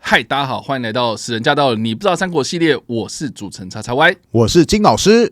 嗨，大家好，欢迎来到史人驾到你不知道三国系列，我是主持人叉叉 Y， 我是金老师。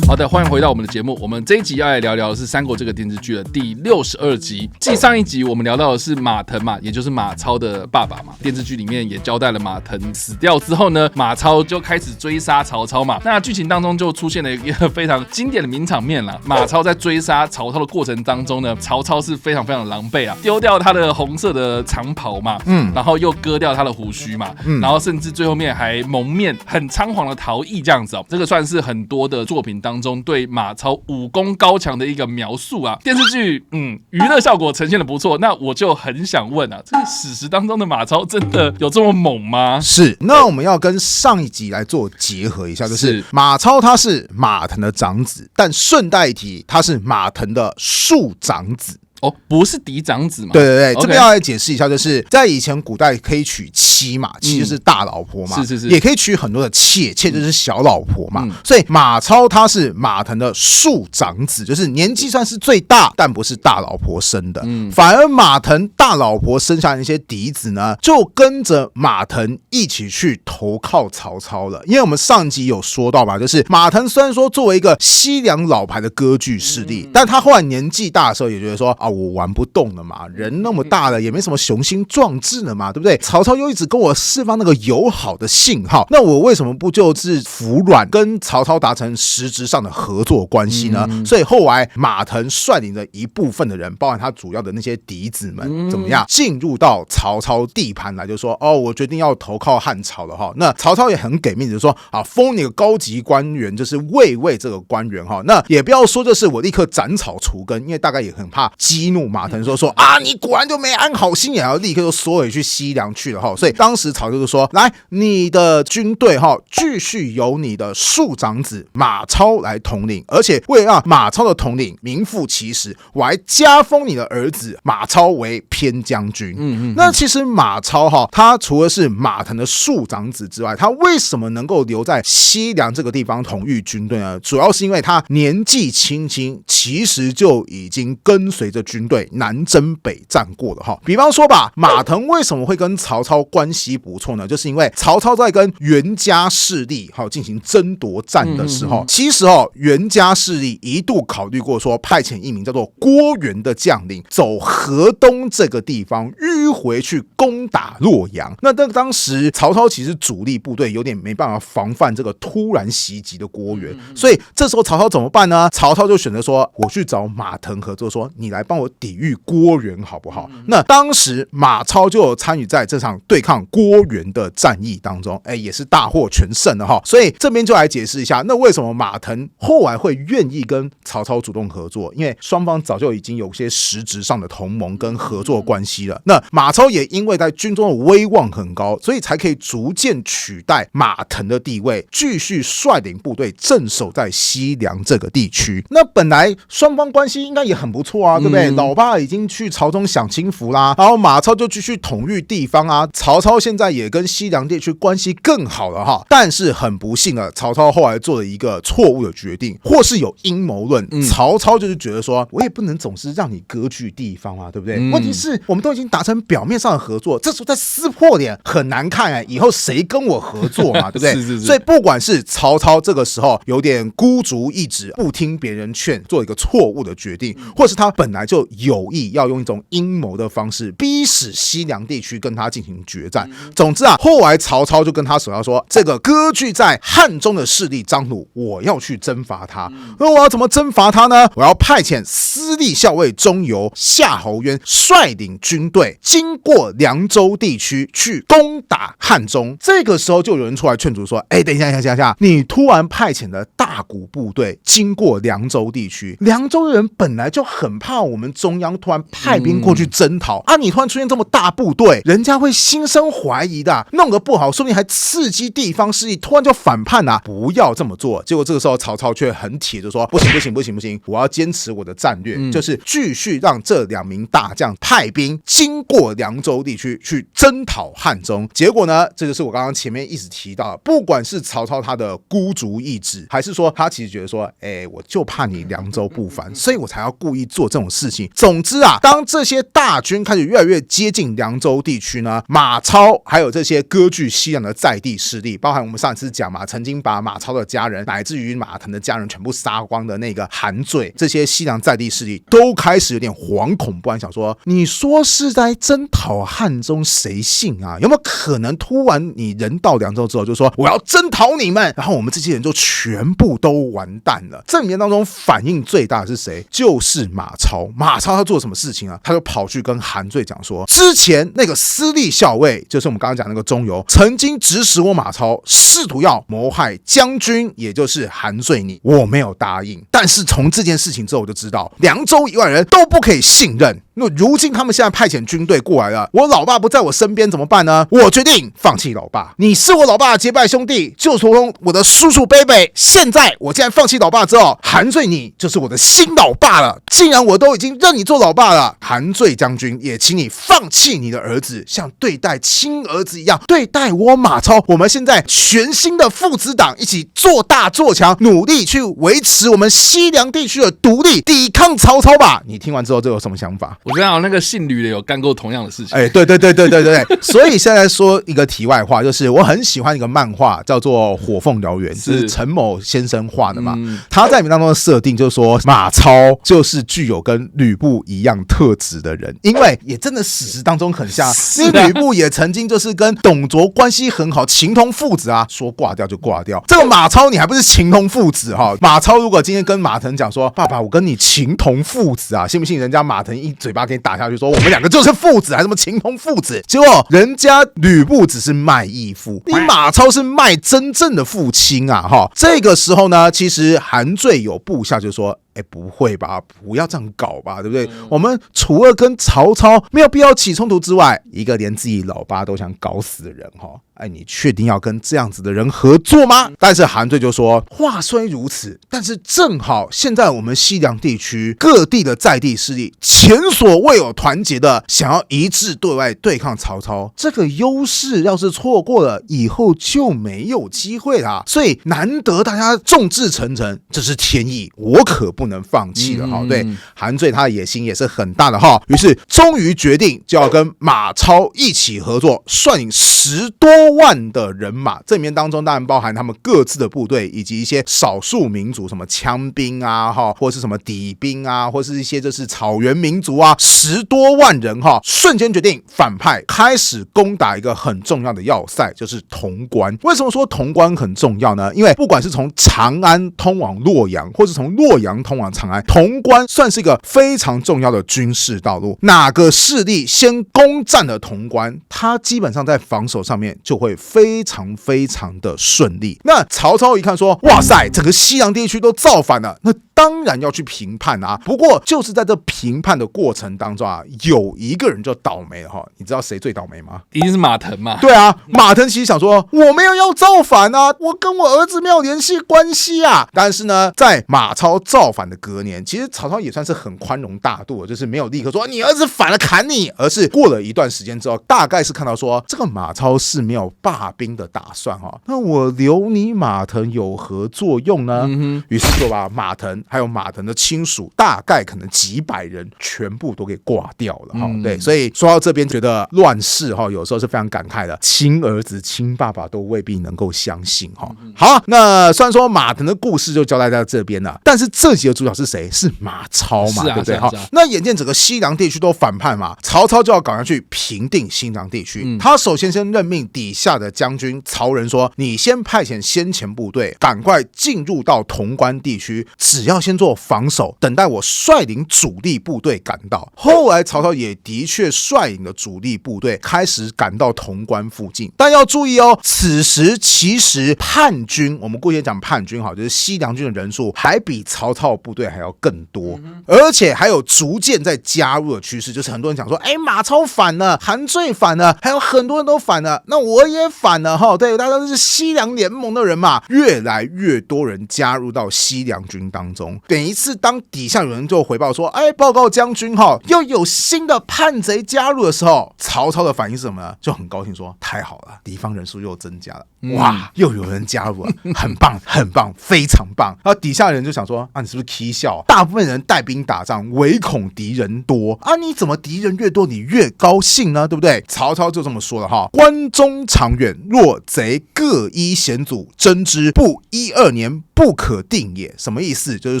好的，欢迎回到我们的节目。我们这一集要来聊聊的是《三国》这个电视剧的第62集。继上一集我们聊到的是马腾嘛，也就是马超的爸爸嘛。电视剧里面也交代了马腾死掉之后呢，马超就开始追杀曹操嘛。那剧情当中就出现了一个非常经典的名场面啦。马超在追杀曹操的过程当中呢，曹操是非常非常狼狈啊，丢掉他的红色的长袍嘛，然后又割掉他的胡须嘛，然后甚至最后面还蒙面，很仓皇的逃逸这样子哦。这个算是很多的作品当中对马超武功高强的一个描述啊。电视剧娱乐效果呈现的不错，那我就很想问啊，这个史实当中的马超真的有这么猛吗？是，那我们要跟上一集来做结合一下，就是马超他是马腾的长子，但顺带一提，他是马腾的庶长子。哦，不是嫡长子嘛？对对对，这边要来解释一下，就是在以前古代可以娶妻嘛，妻就是大老婆嘛，是，也可以娶很多的妾，妾就是小老婆嘛。所以马超他是马腾的庶长子，就是年纪算是最大，但不是大老婆生的。反而马腾大老婆生下的那些嫡子呢，就跟着马腾一起去投靠曹操了。因为我们上集有说到嘛，就是马腾虽然说作为一个西凉老牌的割据势力，但他后来年纪大的时候也觉得说啊，我玩不动了嘛，人那么大了，也没什么雄心壮志了嘛，对不对？曹操又一直跟我释放那个友好的信号，那我为什么不就是服软，跟曹操达成实质上的合作关系呢？所以后来马腾率领着一部分的人，包含他主要的那些嫡子们，怎么样进入到曹操地盘来，就说哦，我决定要投靠汉朝了哈。那曹操也很给面子，就说啊，封你个高级官员，就是卫尉这个官员哈。那也不要说就是我立刻斩草除根，因为大概也很怕激怒马腾说啊，你果然就没安好心，也要立刻就缩回去西凉去了哈。所以当时曹操就说，来，你的军队哈，继续由你的庶长子马超来统领，而且为了让马超的统领名副其实，我还加封你的儿子马超为偏将军。那其实马超哈，他除了是马腾的庶长子之外，他为什么能够留在西凉这个地方统御军队呢？主要是因为他年纪轻轻，其实就已经跟随着军队南征北战过了哈。比方说吧，马腾为什么会跟曹操关系不错呢？就是因为曹操在跟袁家势力进行争夺战的时候，其实袁家势力一度考虑过说派遣一名叫做郭元的将领走河东这个地方迂回去攻打洛阳。那当时曹操其实主力部队有点没办法防范这个突然袭击的郭元，所以这时候曹操怎么办呢？曹操就选择说，我去找马腾合作，说你来帮我抵御郭元好不好？那当时马超就有参与在这场对抗郭元的战役当中，也是大获全胜的哈。所以这边就来解释一下，那为什么马腾后来会愿意跟曹操主动合作？因为双方早就已经有些实质上的同盟跟合作关系了。那马超也因为在军中的威望很高，所以才可以逐渐取代马腾的地位，继续率领部队镇守在西凉这个地区。那本来双方关系应该也很不错啊，对不对？老爸已经去朝中享清福啦，然后马超就继续统御地方啊。曹操现在也跟西凉地区关系更好了哈。但是很不幸的，曹操后来做了一个错误的决定，或是有阴谋论。曹操就是觉得说，我也不能总是让你割据地方啊，对不对？问题是我们都已经达成表面上的合作，这时候再撕破脸很难看以后谁跟我合作嘛，对不对？是。所以不管是曹操这个时候有点孤注一掷，不听别人劝，做一个错误的决定，或是他本来就有意要用一种阴谋的方式逼使西凉地区跟他进行决战。总之啊，后来曹操就跟他手下说，这个割据在汉中的势力张鲁，我要去征伐他。那我要怎么征伐他呢？我要派遣司隶校尉钟繇、夏侯渊率领军队经过凉州地区去攻打汉中。这个时候就有人出来劝阻说，等一下，你突然派遣了大股部队经过凉州地区，凉州的人本来就很怕我们中央突然派兵过去征讨啊，你突然出现这么大部队，人家会心生怀疑的，弄得不好说不定还刺激地方势力突然就反叛啊，不要这么做。结果这个时候曹操却很铁就说，不行，我要坚持我的战略，就是继续让这2名大将派兵经过凉州地区去征讨汉中。结果呢，这就是我刚刚前面一直提到的，不管是曹操他的孤注一掷，还是说说他其实觉得说，我就怕你凉州不凡，所以我才要故意做这种事情。总之啊，当这些大军开始越来越接近凉州地区呢，马超还有这些割据西凉的在地势力，包含我们上一次讲嘛，曾经把马超的家人乃至于马腾的家人全部杀光的那个韩罪，这些西凉在地势力都开始有点惶恐不安，想说你说是在征讨汉中，谁信啊？有没有可能突然你人到凉州之后就说我要征讨你们，然后我们这些人就全部都完蛋了？这里面当中反应最大的是谁？就是马超。马超他做什么事情啊？他就跑去跟韩罪讲说，之前那个司隶校尉，就是我们刚刚讲那个钟繇，曾经指使我马超试图要谋害将军，也就是韩罪你，我没有答应。但是从这件事情之后我就知道，凉州1万人都不可以信任。那如今他们现在派遣军队过来了，我老爸不在我身边怎么办呢？我决定放弃老爸，你是我老爸的结拜兄弟，就如同我的叔叔伯伯。现在我既然放弃老爸之后，韩罪你就是我的新老爸了。既然我都已经认你做老爸了，韩罪将军也请你放弃你的儿子，像对待亲儿子一样对待我马超。我们现在全新的父子党一起做大做强，努力去维持我们西凉地区的独立，抵抗曹操吧。你听完之后这有什么想法？我刚好那个姓吕的有干过同样的事情。对。所以现在说一个题外话，就是我很喜欢一个漫画叫做《火凤燎原》，是陈某先生画的嘛。他在里面当中的设定就是说，马超就是具有跟吕布一样特质的人，因为也真的史实当中很像。因为吕布也曾经就是跟董卓关系很好，情同父子啊，说挂掉就挂掉。这个马超你还不是情同父子哈？马超如果今天跟马腾讲说，爸爸我跟你情同父子啊，信不信人家马腾一嘴巴给你打下去，说我们两个就是父子，还什么情同父子？结果人家吕布只是卖义父，你马超是卖真正的父亲啊！哈，这个时候呢，其实韩罪有部下就说，不会吧，不要这样搞吧，对不对？我们除了跟曹操没有必要起冲突之外，一个连自己老爸都想搞死的人哈，你确定要跟这样子的人合作吗？但是韩罪就说，话虽如此，但是正好现在我们西凉地区各地的在地势力前所未有团结的，想要一致对外对抗曹操，这个优势要是错过了，以后就没有机会啦。所以难得大家众志成城，这是天意，我可不能放弃了哈。对，韩罪他的野心也是很大的哈，于是终于决定就要跟马超一起合作，率领10多万的人马，这里面当中当然包含他们各自的部队，以及一些少数民族，什么羌兵啊，或是什么氐兵啊，或是一些就是草原民族啊，10多万人哈，瞬间决定反派，开始攻打一个很重要的要塞，就是潼关。为什么说潼关很重要呢？因为不管是从长安通往洛阳，或是从洛阳通往长安，潼关算是一个非常重要的军事道路。哪个势力先攻占了潼关，他基本上在防守上面就会非常非常的顺利。那曹操一看说，哇塞，整个西凉地区都造反了，那当然要去评判啊。不过就是在这评判的过程当中啊，有一个人就倒霉了哈。你知道谁最倒霉吗？一定是马腾嘛。对啊，马腾其实想说，我没有要造反啊，我跟我儿子没有联系关系啊。但是呢，在马超造反的隔年，其实曹操也算是很宽容大度，就是没有立刻说你儿子反了砍你，而是过了一段时间之后，大概是看到说这个马超是没有罢兵的打算哈，那我留你马腾有何作用呢？于是就把马腾还有马腾的亲属，大概可能几百人全部都给挂掉了哈。对，所以说到这边觉得乱世哈，有时候是非常感慨的，亲儿子亲爸爸都未必能够相信哈。好，那虽然说马腾的故事就交代在这边了，但是这集的主角是谁？是马超嘛，对不对？哈，那眼见整个西凉地区都反叛嘛，曹操就要赶上去平定西凉地区。他首先任命底下的将军曹仁说，你先派遣先遣部队赶快进入到潼关地区，只要先做防守，等待我率领主力部队赶到。后来曹操也的确率领了主力部队开始赶到潼关附近，但要注意哦，此时其实叛军，我们姑且讲叛军好，就是西凉军的人数还比曹操的部队还要更多，而且还有逐渐在加入的趋势，就是很多人讲说，马超反了，韩罪反了，还有很多人都反了，那我我也反了哈。对，大家都是西凉联盟的人嘛，越来越多人加入到西凉军当中。每一次当底下有人就回报说，报告将军哈，又有新的叛贼加入的时候，曹操的反应是什么呢？就很高兴说，太好了，敌方人数又增加了，哇，又有人加入了，很棒，很棒，非常棒。然后底下人就想说，你是不是踢笑？大部分人带兵打仗，唯恐敌人多啊，你怎么敌人越多，你越高兴呢？对不对？曹操就这么说了哈，关中长远，若贼各依险阻，争之不1-2年，不可定也。什么意思？就是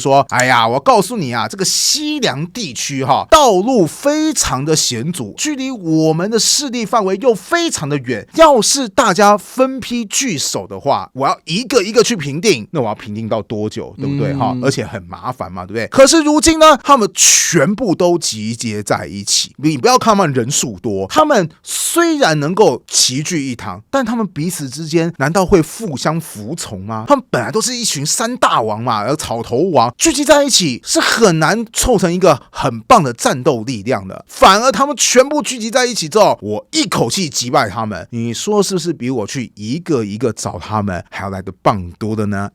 说，我告诉你啊，这个西凉地区道路非常的险阻，距离我们的势力范围又非常的远，要是大家分批聚守的话，我要一个一个去平定，那我要平定到多久？对不对？而且很麻烦嘛，对不对？可是如今呢，他们全部都集结在一起，你不要看他们人数多，他们虽然能够齐聚一堂，但他们彼此之间难道会互相服从吗？他们本来都是一群三大王嘛，而草头王聚集在一起是很难凑成一个很棒的战斗力量的，反而他们全部聚集在一起之后，我一口气击败他们，你说是不是比我去一个一个找他们还要来得棒多的呢？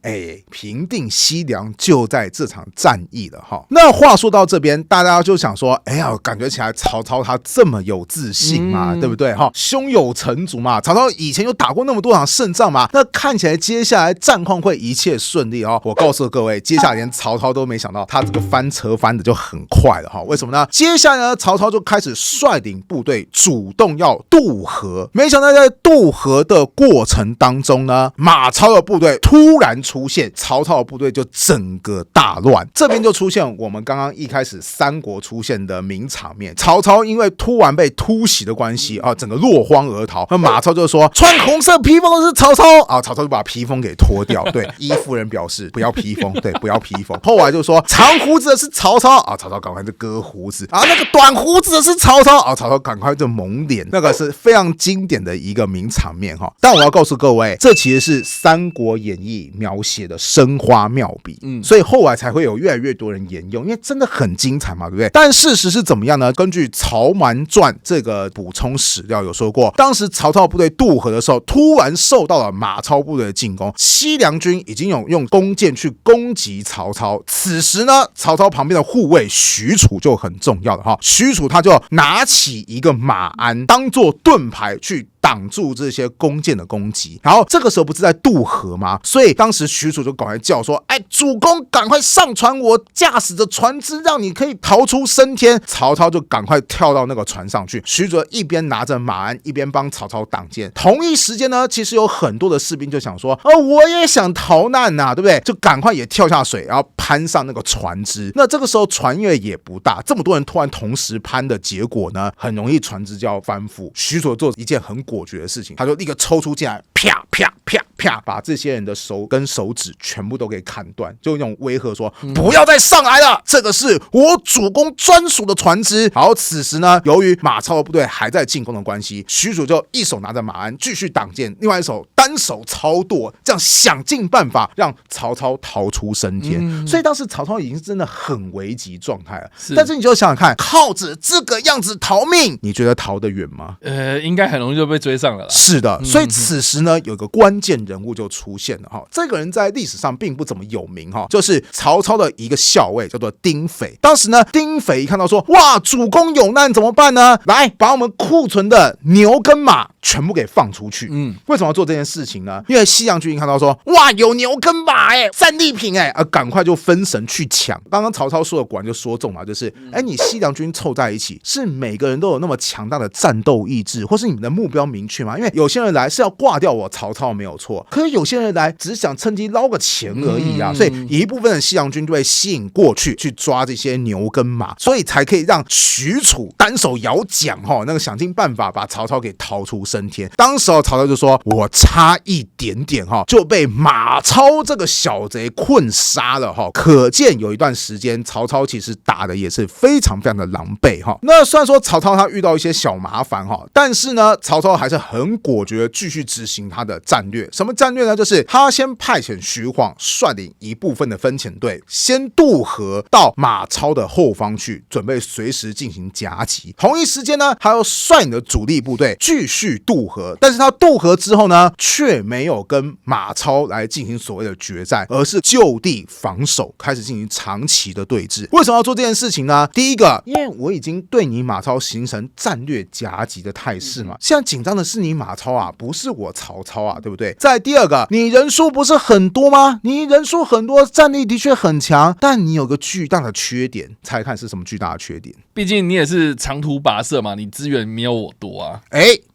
平定西凉就在这场战役了哈。那话说到这边，大家就想说，感觉起来曹操他这么有自信嘛，对不对？胸有成竹嘛，曹操以前有打过那么多场胜仗嘛，那看起来接下来战况会一切顺利哦。我告诉各位，接下来连曹操都没想到，他这个翻车翻的就很快了哈。为什么呢？接下来呢，曹操就开始率领部队主动要渡河，没想到在渡河的过程当中呢，马超的部队突然出现，曹操的部队就整个大乱。这边就出现我们刚刚一开始三国出现的名场面，曹操因为突然被突袭的关系整个落荒而逃。那马超就说穿红色披风的是曹操曹操就把披风给脱掉。对，伊夫人表示不要披风，对，不要披风。后来就说长胡子的是曹操曹操赶快就割胡子那个短胡子的是曹操曹操赶快就蒙脸。那个是非常经典的一个名场面但我要告诉各位，这其实是《三国演义》描写的生花妙笔，所以后来才会有越来越多人沿用，因为真的很精彩嘛，对不对？但事实是怎么样呢？根据《曹瞒传》这个补充史料有说过，当时曹操部队渡河的时候，突然受到了马超部队的进攻，西凉军已经有用弓箭去攻击曹操。此时呢，曹操旁边的护卫许褚就很重要了许褚他就拿起一个马鞍当做盾牌去挡住这些弓箭的攻击。然后这个时候不是在渡河吗？所以当时许褚就赶快叫说，主公赶快上船，我驾驶着船只让你可以逃出升天。曹操就赶快跳到那个船上去，许褚一边拿着马鞍一边帮曹操挡箭。同一时间呢，其实有很多的士兵就想说我也想逃难对不对？就赶快也跳下水，然后攀上那个船只。那这个时候船因为也不大，这么多人突然同时攀的结果呢，很容易船只就要翻覆。许褚做一件很果决的事情，他就立刻抽出剑来，啪啪啪啪，把这些人的手跟手指全部都给砍断，就用威吓说不要再上来了，这个是我主公专属的船只。然后此时呢，由于马超的部队还在进攻的关系，许褚就一手拿着马鞍继续挡箭，另外一手单手操舵，这样想尽办法让曹操逃出升天。所以当时曹操已经真的很危急状态了。但是你就想想看，靠着这个样子逃命，你觉得逃得远吗？应该很容易就被追上了啦。是的，所以此时呢，有个关键人物就出现了这个人在历史上并不怎么有名就是曹操的一个校尉，叫做丁斐。当时呢，丁斐一看到说，哇，主公有难怎么办呢？来，把我们库存的牛跟马全部给放出去。为什么要做这件事情呢？因为西凉军一看到说，哇，有牛跟马战利品赶快就分神去抢。刚刚曹操说的果然就说中了，就是你西凉军凑在一起，是每个人都有那么强大的战斗意志，或是你们的目标明确吗？因为有些人来是要挂掉我曹操没有错，可是有些人来只是想趁机捞个钱而已所以一部分的西凉军就被吸引过去抓这些牛跟马，所以才可以让许褚单手摇桨那个想尽办法把曹操给逃出升天。当时曹操就说，我差一点点就被马超这个小贼困杀了可见有一段时间曹操其实打的也是非常非常的狼狈那虽然说曹操他遇到一些小麻烦但是呢，曹操还是很果决的继续执行他的战略。什什么战略呢？就是他先派遣徐晃率领一部分的分遣队，先渡河到马超的后方去，准备随时进行夹击。同一时间呢，他又率领的主力部队继续渡河，但是他渡河之后呢，却没有跟马超来进行所谓的决战，而是就地防守，开始进行长期的对峙。为什么要做这件事情呢？第一个，因为我已经对你马超形成战略夹击的态势嘛，现在紧张的是你马超啊，不是我曹操啊，对不对？再第二个，你人数不是很多吗？你人数很多，战力的确很强，但你有个巨大的缺点，猜看是什么巨大的缺点？毕竟你也是长途跋涉嘛，你资源没有我多啊。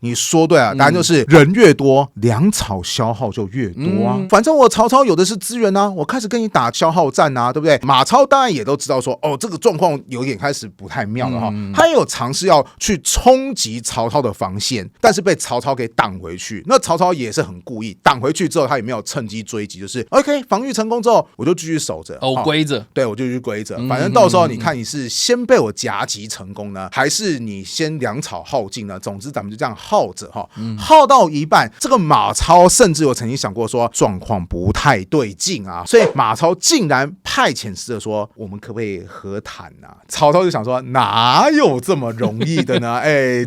你说对了，答案就是人越多，粮草消耗就越多啊。反正我曹操有的是资源啊，我开始跟你打消耗战啊，对不对？马超当然也都知道说，这个状况有点开始不太妙了哈。他也有尝试要去冲击曹操的防线，但是被曹操给挡回去。那曹操也是很故意，挡回去之后，他也没有趁机追击，就是 OK 防御成功之后，我就继续守着，归着，对，我就继续归着。反正到时候你看你是先被我夹击成功呢，还是你先粮草耗尽呢？总之咱们就这样耗着哈，耗到一半，这个马超甚至有曾经想过说状况不太对劲啊，所以马超竟然派遣使者说，我们可不可以和谈啊？曹操就想说，哪有这么容易的呢？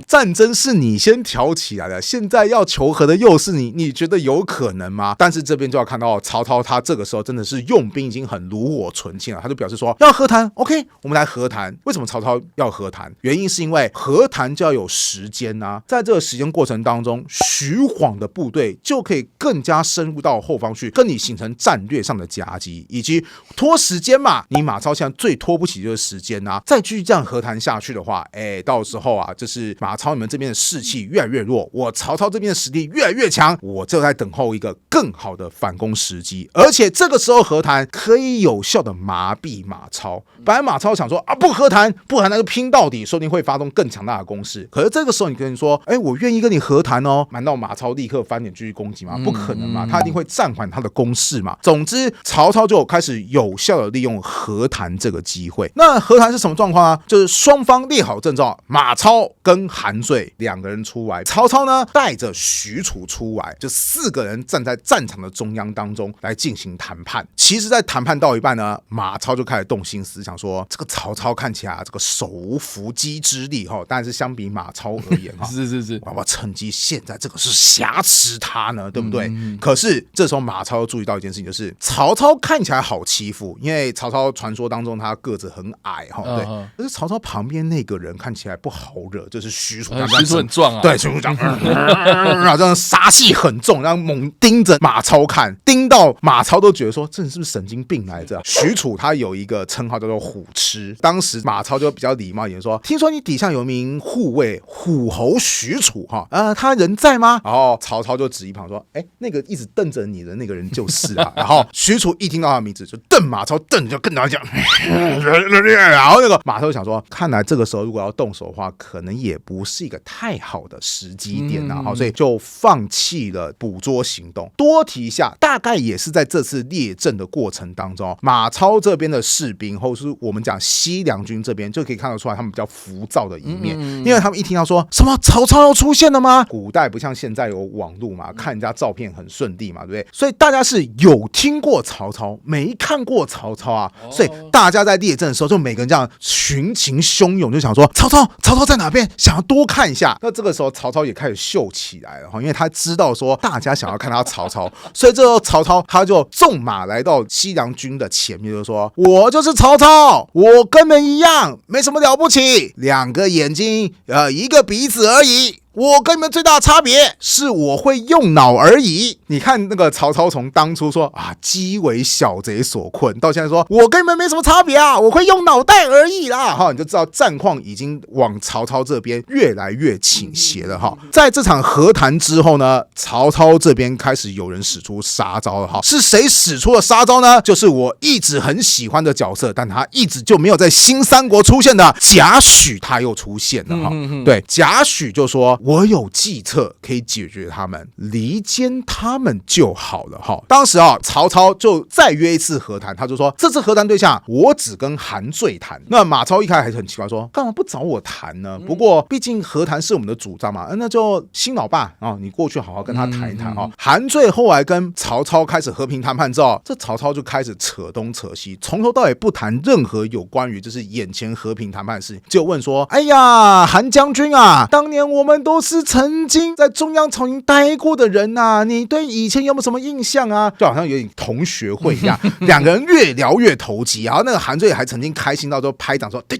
战争是你先挑起来的，现在要求和的又是你，你觉得有可能吗？但是这边就要看到曹操他这个时候真的是用兵已经很炉火纯青了，他就表示说要和谈 ，OK， 我们来和谈。为什么曹操要和谈？原因是因为和谈就要有时间啊，在这个时间过程当中，徐晃的部队就可以更加深入到后方去，跟你形成战略上的夹击，以及拖时间嘛。你马超现在最拖不起就是时间啊，再继续这样和谈下去的话，到时候啊，就是马超你们这边的士气越来越弱，我曹操这边的实力越来越强，我就在等候一个更好的反攻时机，而且这个时候和谈可以有效的麻痹马超。本来马超想说啊，不和谈那就拼到底，说不定会发动更强大的攻势。可是这个时候你跟你说，我愿意跟你和谈哦，难道马超立刻翻脸继续攻击吗？不可能嘛，他一定会暂缓他的攻势嘛。总之，曹操就开始有效的利用和谈这个机会。那和谈是什么状况啊？就是双方列好阵仗，马超跟韩遂两个人出来，曹操呢带着许褚出来，就4个人站在战场的中央当中来进行谈判。其实，在谈判到一半呢，马超就开始动心思，想说这个曹操看起来这个手无缚鸡之力哈，当然是相比马超而言哈，是，我要趁机现在这个是挟持他呢，对不对？可是这时候马超又注意到一件事情，就是曹操看起来好欺负，因为曹操传说当中他个子很矮哈，对，可是曹操旁边那个人看起来不好惹，就是许褚，许褚很壮啊，对，许褚这样杀气很重，然后猛盯着马超看，盯到马超都觉得说这是不是神经病来着？许褚他有一个称号叫做虎痴，当时马超就比较礼貌一点说，听说你底下有名护卫虎侯许褚哈，他人在吗？然后曹操就指一旁说，那个一直瞪着你的那个人就是啊。然后许褚一听到他的名字就瞪马超，瞪就更加讲，然后那个马超就想说，看来这个时候如果要动手的话，可能也不是一个太好的时机点啊，所以就放弃了捕捉行动。多提一下，大概也是在这次列阵的过程当中，马超这边的士兵，或是我们讲西凉军这边，就可以看得出来他们比较浮躁的一面，因为他们一听到说什么曹操要出现了吗？古代不像现在有网络嘛，看人家照片很顺利嘛，对不对？所以大家是有听过曹操，没看过曹操啊，所以大家在列阵的时候，就每个人这样群情汹涌，就想说曹操在哪边，想要多看一下。那这个时候曹操也开始秀起来了，因为他知道说大家想要看他曹操，所以这时候曹操他就纵马来到西凉军的前面，就说我就是曹操，我跟你们一样，没什么了不起，2个眼睛1个鼻子而已，我跟你们最大的差别是我会用脑而已。你看那个曹操从当初说鸡为小贼所困，到现在说我跟你们没什么差别啊，我会用脑袋而已啦，你就知道战况已经往曹操这边越来越倾斜了。在这场和谈之后呢，曹操这边开始有人使出杀招了。是谁使出了杀招呢？就是我一直很喜欢的角色，但他一直就没有在新三国出现的贾诩，他又出现了。对，贾诩就说我有计策可以解决他们，离间他们就好了哈。当时曹操就再约一次和谈，他就说这次和谈对象我只跟韩遂谈。那马超一开始还是很奇怪，说干嘛不找我谈呢？不过毕竟和谈是我们的主张嘛，那就新老爸你过去好好跟他谈一谈韩遂后来跟曹操开始和平谈判之后，这曹操就开始扯东扯西，从头到尾不谈任何有关于就是眼前和平谈判的事情，就问说：哎呀，韩将军啊，当年我们都是曾经在中央朝廷待过的人啊，你对以前有没有什么印象啊？就好像有点同学会一样，两个人越聊越投机。然后那个韩遂还曾经开心到就拍掌说：对，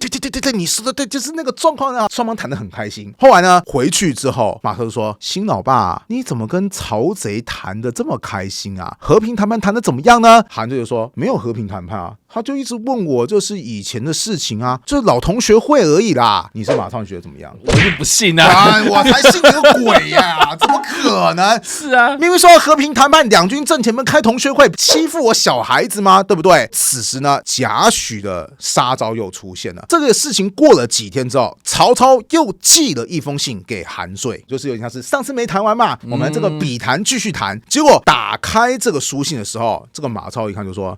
你说的对，就是那个状况啊。双方谈得很开心。后来呢，回去之后，马超就说：新老爸，你怎么跟曹贼谈得这么开心啊？和平谈判谈得怎么样呢？韩遂就说：没有和平谈判啊。他就一直问我，就是以前的事情啊，就是老同学会而已啦。你是马超，你觉得怎么样？我就不信啊！我才信你个鬼呀！怎么可能？是啊，明明说要和平谈判，两军阵前们开同学会，欺负我小孩子吗？对不对？此时呢，贾诩的杀招又出现了。这个事情过了几天之后，曹操又寄了一封信给韩遂，就是有点像是上次没谈完嘛，我们这个笔谈继续谈。结果打开这个书信的时候，这个马超一看就说：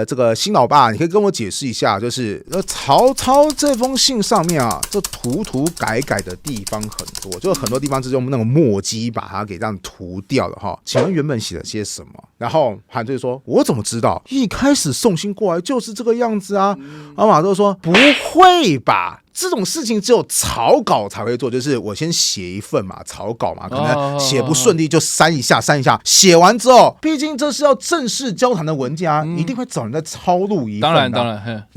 这个新老爸，你可以跟我解释一下，就是曹操这封信上面啊，这涂改的地方很多，就很多地方是用那种墨迹把它给这样涂掉的哈。请问原本写了些什么？然后韩遂说：我怎么知道？一开始送信过来就是这个样子啊。然后马超说：不会吧？这种事情只有草稿才会做，就是我先写一份嘛，草稿嘛，可能写不顺利就删一下，写完之后，毕竟这是要正式交谈的文件啊，一定会找人再抄录一份。当然，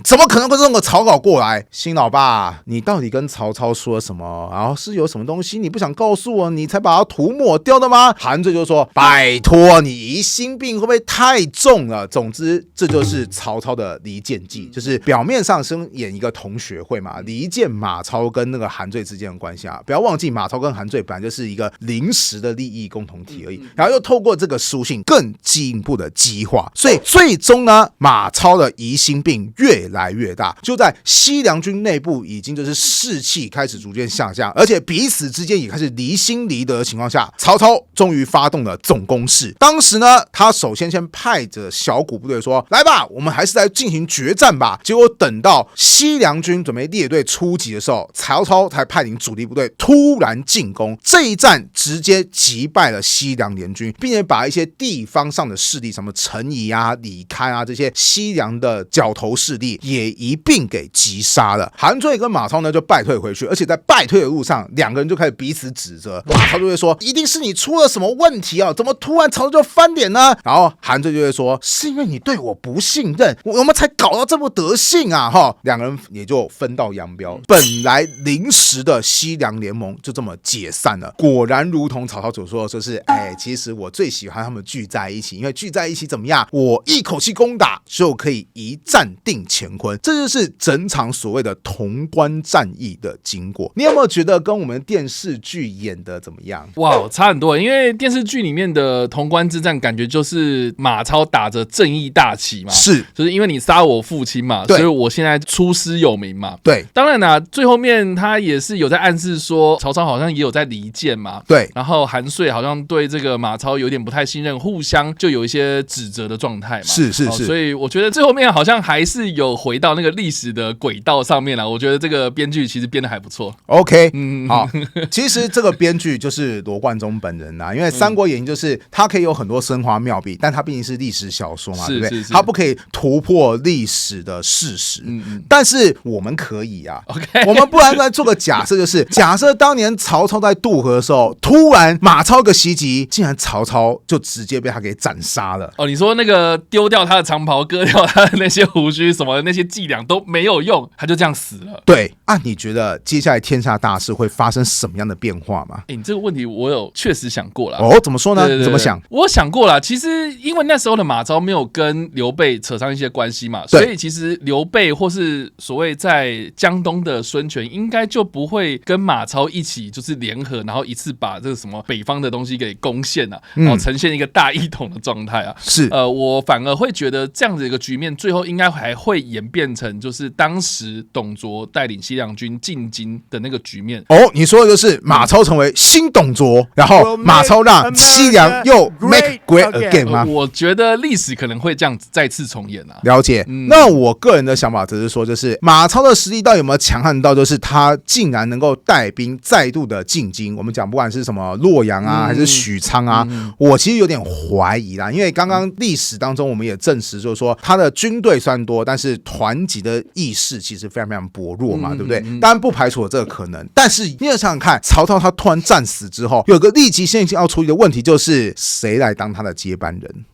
怎么可能会弄个草稿过来？新老爸，你到底跟曹操说什么？然后是有什么东西你不想告诉我，你才把它涂抹掉的吗？韩遂就说：拜托，你疑心病会不会太重了？总之，这就是曹操的离间计，就是表面上是演一个同学会嘛，离间马超跟那个韩遂之间的关系啊。不要忘记，马超跟韩遂本来就是一个临时的利益共同体而已，然后又透过这个书信更进一步的激化，所以最终呢，马超的疑心病越来越大，就在西凉军内部已经就是士气开始逐渐下降，而且彼此之间也开始离心离德的情况下，曹操终于发动了总攻势。当时呢，他首先派着小股部队说：来吧，我们还是来进行决战吧。结果等到西凉军准备列队出击的时候，曹操才派领主力部队突然进攻，这一战直接击败了西凉联军，并且把一些地方上的势力，什么陈仪啊、李堪啊这些西凉的角头势力也一并给击杀了。韩遂跟马超呢就败退回去，而且在败退的路上，两个人就开始彼此指责。马超就会说：一定是你出了什么问题啊，怎么突然曹操就翻脸呢？然后韩遂就会说：是因为你对我不信任，我们才搞到这么德性啊！两个人也就分道扬镳，本来临时的西凉联盟就这么解散了。果然如同曹操所说的，就是其实我最喜欢他们聚在一起，因为聚在一起怎么样，我一口气攻打就可以一战定乾坤，这就是整场所谓的潼关战役的经过。你有没有觉得跟我们电视剧演的怎么样？哇，差很多，因为电视剧里面的潼关之战感觉就是马超打着正义大旗嘛，是，就是因为你杀我父亲嘛，所以我现在出师有名嘛。对，当然啦，最后面他也是有在暗示说曹操好像也有在离间嘛。对，然后韩遂好像对这个马超有点不太信任，互相就有一些指责的状态嘛。是，所以我觉得最后面好像还是有回到那个历史的轨道上面了。我觉得这个编剧其实编得还不错。OK， 好，其实这个编剧就是罗贯中本人因为《三国演义》就是他可以有很多生花妙笔，但他毕竟是历史小说嘛，对不对？他不可以突破历史的事实。但是我们可以啊。Okay， 我们不然来做个假设，就是假设当年曹操在渡河的时候，突然马超个袭击，竟然曹操就直接被他给斩杀了。你说那个丢掉他的长袍，割掉他的那些胡须，什么那些伎俩都没有用，他就这样死了。对啊，你觉得接下来天下大事会发生什么样的变化吗？你这个问题我有确实想过了。怎么说呢？对，怎么想？我想过了，其实因为那时候的马超没有跟刘备扯上一些关系嘛，所以其实刘备或是所谓在江东中的孙权应该就不会跟马超一起就是联合，然后一次把这个什么北方的东西给攻陷啊，然后呈现一个大一统的状态啊。是我反而会觉得这样子一个局面，最后应该还会演变成就是当时董卓带领西凉军进京的那个局面。你说的就是马超成为新董卓，然后马超让西凉又 make great again 吗？我觉得历史可能会这样子再次重演啊。了解。那我个人的想法则是说，就是马超的实力到底有没有强悍到，就是他竟然能够带兵再度的进京。我们讲不管是什么洛阳啊，还是许昌啊，我其实有点怀疑啦，因为刚刚历史当中我们也证实，就是说他的军队虽然多，但是团结的意识其实非常非常薄弱嘛，对不对？当然不排除有这个可能，但是你要想想看，曹操他突然战死之后，有个立即性要处理的问题，就是谁来当他的接班人？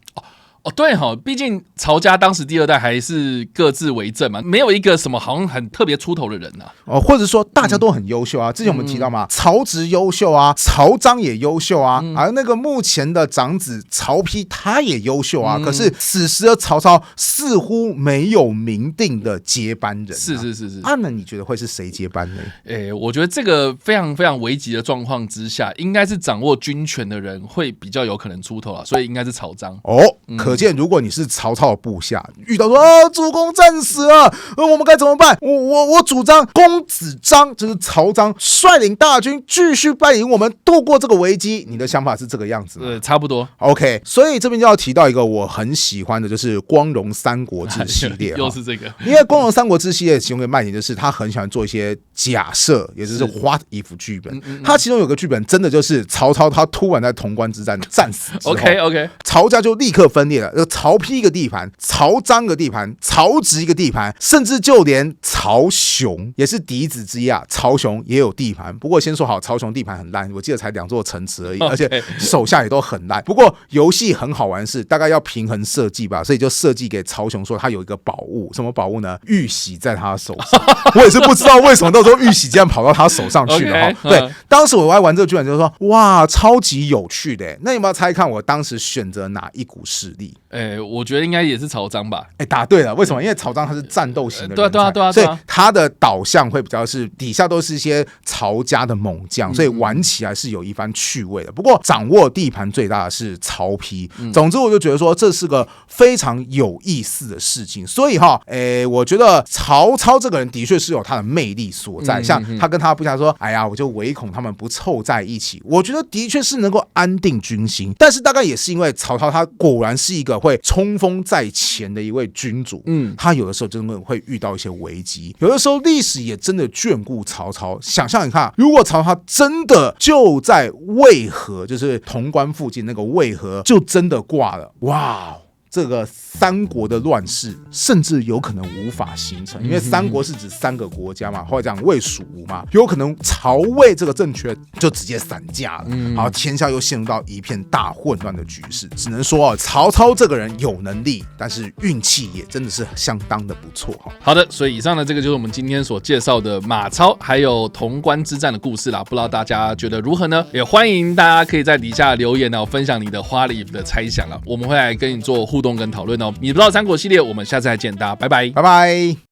对哈，毕竟曹家当时第二代还是各自为政嘛，没有一个什么好像很特别出头的人啊。或者说大家都很优秀啊。之前我们提到嘛，曹植优秀啊，曹彰也优秀啊，而那个目前的长子曹丕他也优秀啊。可是此时的曹操似乎没有明定的接班人。是。那你觉得会是谁接班呢？我觉得这个非常非常危急的状况之下，应该是掌握军权的人会比较有可能出头啊，所以应该是曹彰。可见如果你是曹操的部下，遇到说主公战死了，我们该怎么办？我主张公子张，就是曹彰率领大军继续带领我们度过这个危机。你的想法是这个样子吗？差不多。OK， 所以这边就要提到一个我很喜欢的，就是光荣三国志系列。又是这个，因为光荣三国志系列其中的卖点就是他很喜欢做一些假设，也就是 what if 剧本。他其中有个剧本真的就是曹操他突然在潼关之战战死之后 ，OK， 曹家就立刻分裂了。曹丕一个地盘，曹彰一个地盘，曹植一个地盘，甚至就连曹雄也是嫡子之一啊。曹雄也有地盘，不过先说好，曹雄地盘很烂，我记得才2座城池而已，而且手下也都很烂。不过游戏很好玩是大概要平衡设计吧，所以就设计给曹雄说他有一个宝物，什么宝物呢？玉玺在他手上。我也是不知道为什么到时候玉玺竟然跑到他手上去了。对，当时我在玩这个剧本就是说，哇，超级有趣的。那有没有猜看我当时选择哪一股势力？我觉得应该也是曹彰吧。答对了。为什么？因为曹彰他是战斗型的人才，对啊，所以他的导向会比较是底下都是一些曹家的猛将，所以玩起来是有一番趣味的。不过掌握地盘最大的是曹丕。总之我就觉得说这是个非常有意思的事情。所以我觉得曹操这个人的确是有他的魅力所在。像他跟他部下说，哎呀，我就唯恐他们不凑在一起。我觉得的确是能够安定军心，但是大概也是因为曹操他果然是一个会冲锋在前的一位君主。他有的时候真的会遇到一些危机，有的时候历史也真的眷顾曹操。想象一下，如果曹操真的就在渭河，就是潼关附近那个渭河，就真的挂了，哇！这个三国的乱世甚至有可能无法形成，因为三国是指3个国家嘛，或者讲魏蜀吴嘛，有可能曹魏这个政权就直接散架了，好，天下又陷入到一片大混乱的局势。只能说曹操这个人有能力，但是运气也真的是相当的不错。好的，所以以上呢，这个就是我们今天所介绍的马超还有潼关之战的故事啦。不知道大家觉得如何呢？也欢迎大家可以在底下留言分享你的花里的猜想啦，我们会来跟你做互动跟讨论哦。你不知道三国系列，我们下次再见，大家拜拜，拜拜。